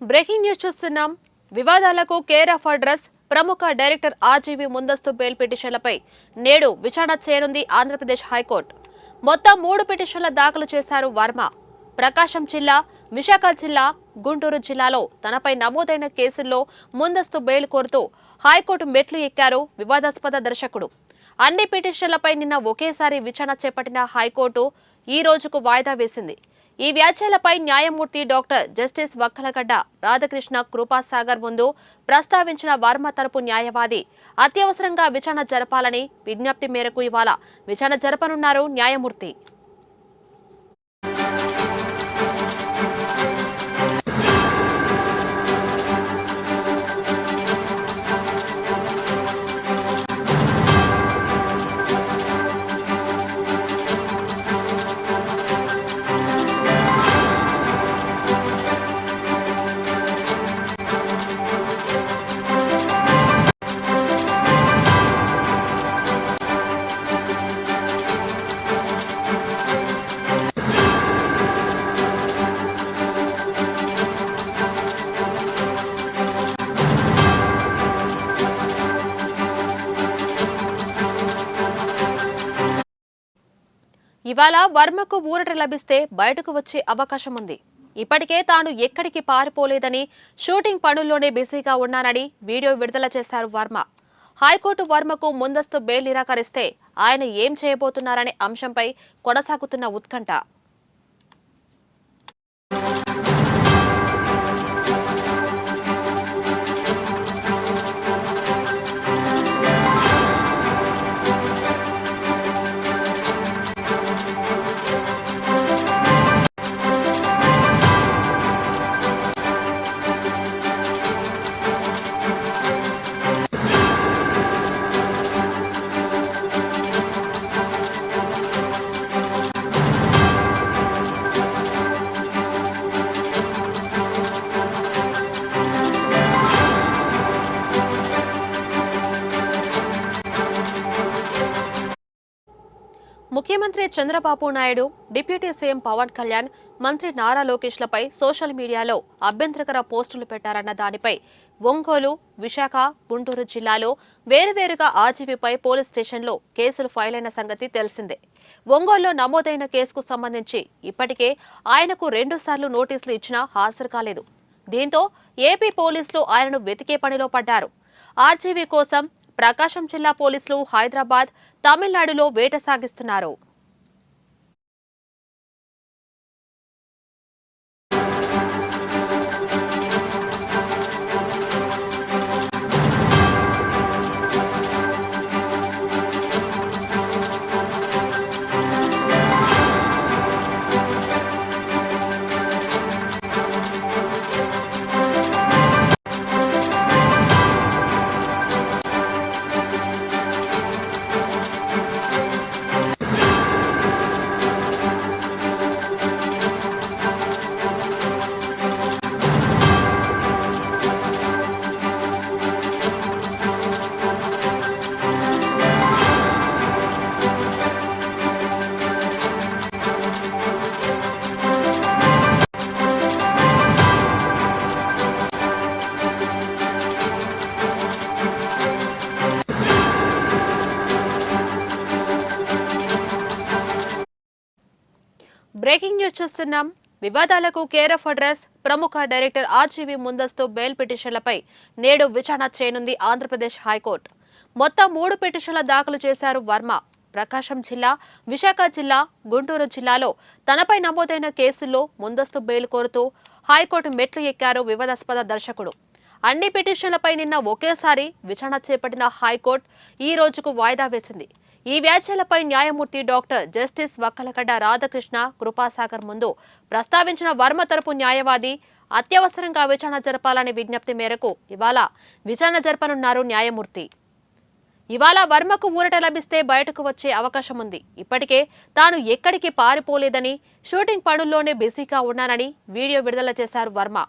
Breaking news చూస్తున్నాం. వివాదాలకు care of address ప్రముఖ డైరెక్టర్ ఆర్జీవీ ముందస్తు బెయిల్ పిటిషన్లపై నేడు విచారణ చేయనుంది ఆంధ్రప్రదేశ్ హైకోర్టు. మొత్తం 3 పిటిషన్ల దాఖలు చేశారు వర్మ. ప్రకాశం జిల్లా, విశాఖ జిల్లా, గుంటూరు జిల్లాలో తనపై నమోదైన కేసుల్లో ముందస్తు బెయిల్ కోరుతూ హైకోర్టు మెట్లు ఎక్కారు వివాదాస్పద దర్శకుడు. అన్ని పిటిషన్లపై నిన్న ఒకేసారి విచారణ చేపట్టిన హైకోర్టు ఈ రోజుకు వాయిదా వేసింది. ఈ వ్యాఖ్యలపై న్యాయమూర్తి డాక్టర్ జస్టిస్ వక్కలగడ్డ రాధాకృష్ణ కృపాసాగర్ ముందు ప్రస్తావించిన వర్మ తరపు న్యాయవాది అత్యవసరంగా విచారణ జరపాలని విజ్ఞప్తి మేరకు ఇవాళ విచారణ జరపనున్నారు న్యాయమూర్తి. ఇవాళ వర్మకు ఊరట లభిస్తే బయటకు వచ్చే అవకాశం ఉంది. ఇప్పటికే తాను ఎక్కడికి పారిపోలేదని, షూటింగ్ పనుల్లోనే బిజీగా ఉన్నానని వీడియో విడుదల చేశారు వర్మ. హైకోర్టు వర్మకు ముందస్తు బెయిల్ నిరాకరిస్తే ఆయన ఏం చేయబోతున్నారనే అంశంపై కొనసాగుతున్న ఉత్కంఠ. ముఖ్యమంత్రి చంద్రబాబు నాయుడు, డిప్యూటీ సీఎం పవన్ కళ్యాణ్, మంత్రి నారా లోకేష్లపై సోషల్ మీడియాలో అభ్యంతరకర పోస్టులు పెట్టారన్న దానిపై ఒంగోలు, విశాఖ, గుంటూరు జిల్లాలో వేరువేరుగా ఆర్జీవీపై పోలీస్ స్టేషన్లో కేసులు ఫైల్ అయిన సంగతి తెలిసిందే. ఒంగోలులో నమోదైన కేసుకు సంబంధించి ఇప్పటికే ఆయనకు 2 సార్లు నోటీసులు ఇచ్చినా హాజరు కాలేదు. దీంతో ఏపీ పోలీసులు ఆయనను వెతికే పనిలో పడ్డారు. ఆర్జీవీ కోసం ప్రకాశం జిల్లా పోలీసులు హైదరాబాద్, తమిళనాడులో వేట సాగిస్తున్నారు. బ్రేకింగ్ న్యూస్ చూస్తున్నాం. వివాదాలకు కేర్ ఆఫ్ అడ్రస్ ప్రముఖ డైరెక్టర్ ఆర్జీవీ ముందస్తు బెయిల్ పిటిషన్లపై నేడు విచారణ చేయనుంది ఆంధ్రప్రదేశ్ హైకోర్టు. మొత్తం 3 పిటిషన్ల దాఖలు చేశారు వర్మ. ప్రకాశం జిల్లా, విశాఖ జిల్లా, గుంటూరు జిల్లాలో తనపై నమోదైన కేసుల్లో ముందస్తు బెయిల్ కోరుతూ హైకోర్టు మెట్లు ఎక్కారు వివాదాస్పద దర్శకుడు. అన్ని పిటిషన్లపై నిన్న ఒకేసారి విచారణ చేపట్టిన హైకోర్టు ఈ రోజుకు వాయిదా వేసింది. ఈ వ్యాఖ్యలపై న్యాయమూర్తి డాక్టర్ జస్టిస్ వక్కలగడ్డ రాధాకృష్ణ కృపాసాగర్ ముందు ప్రస్తావించిన వర్మ తరపు న్యాయవాది అత్యవసరంగా విచారణ జరపాలనే విజ్ఞప్తి మేరకు ఇవాళ విచారణ జరపనున్నారు న్యాయమూర్తి. ఇవాళ వర్మకు ఊరట లభిస్తే బయటకు వచ్చే అవకాశం ఉంది. ఇప్పటికే తాను ఎక్కడికి పారిపోలేదని, షూటింగ్ పనుల్లోనే బిజీగా ఉన్నానని వీడియో విడుదల చేశారు వర్మ.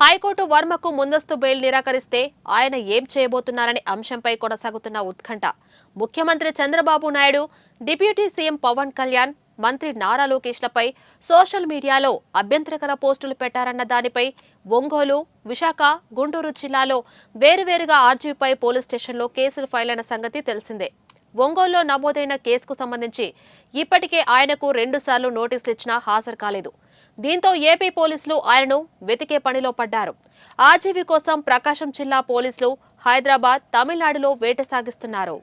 హైకోర్టు వర్మకు ముందస్తు బెయిల్ నిరాకరిస్తే ఆయన ఏం చేయబోతున్నారనే అంశంపై కొనసాగుతున్న ఉత్కంఠ. ముఖ్యమంత్రి చంద్రబాబు నాయుడు, డిప్యూటీ సీఎం పవన్ కళ్యాణ్, మంత్రి నారా లోకేష్లపై సోషల్ మీడియాలో అభ్యంతరకర పోస్టులు పెట్టారన్న దానిపై ఒంగోలు, విశాఖ, గుంటూరు జిల్లాలో వేరువేరుగా ఆర్జీవీపై పోలీస్ స్టేషన్లో కేసులు ఫైల్ అయిన సంగతి తెలిసిందే. ఒంగోలులో నమోదైన కేసుకు సంబంధించి ఇప్పటికే ఆయనకు 2 సార్లు నోటీసులు ఇచ్చినా హాజరు కాలేదు. దీంతో ఏపీ పోలీసులు ఆయనను వెతికే పనిలో పడ్డారు. ఆర్జీవీ కోసం ప్రకాశం జిల్లా పోలీసులు హైదరాబాద్, తమిళనాడులో వేట సాగిస్తున్నారు.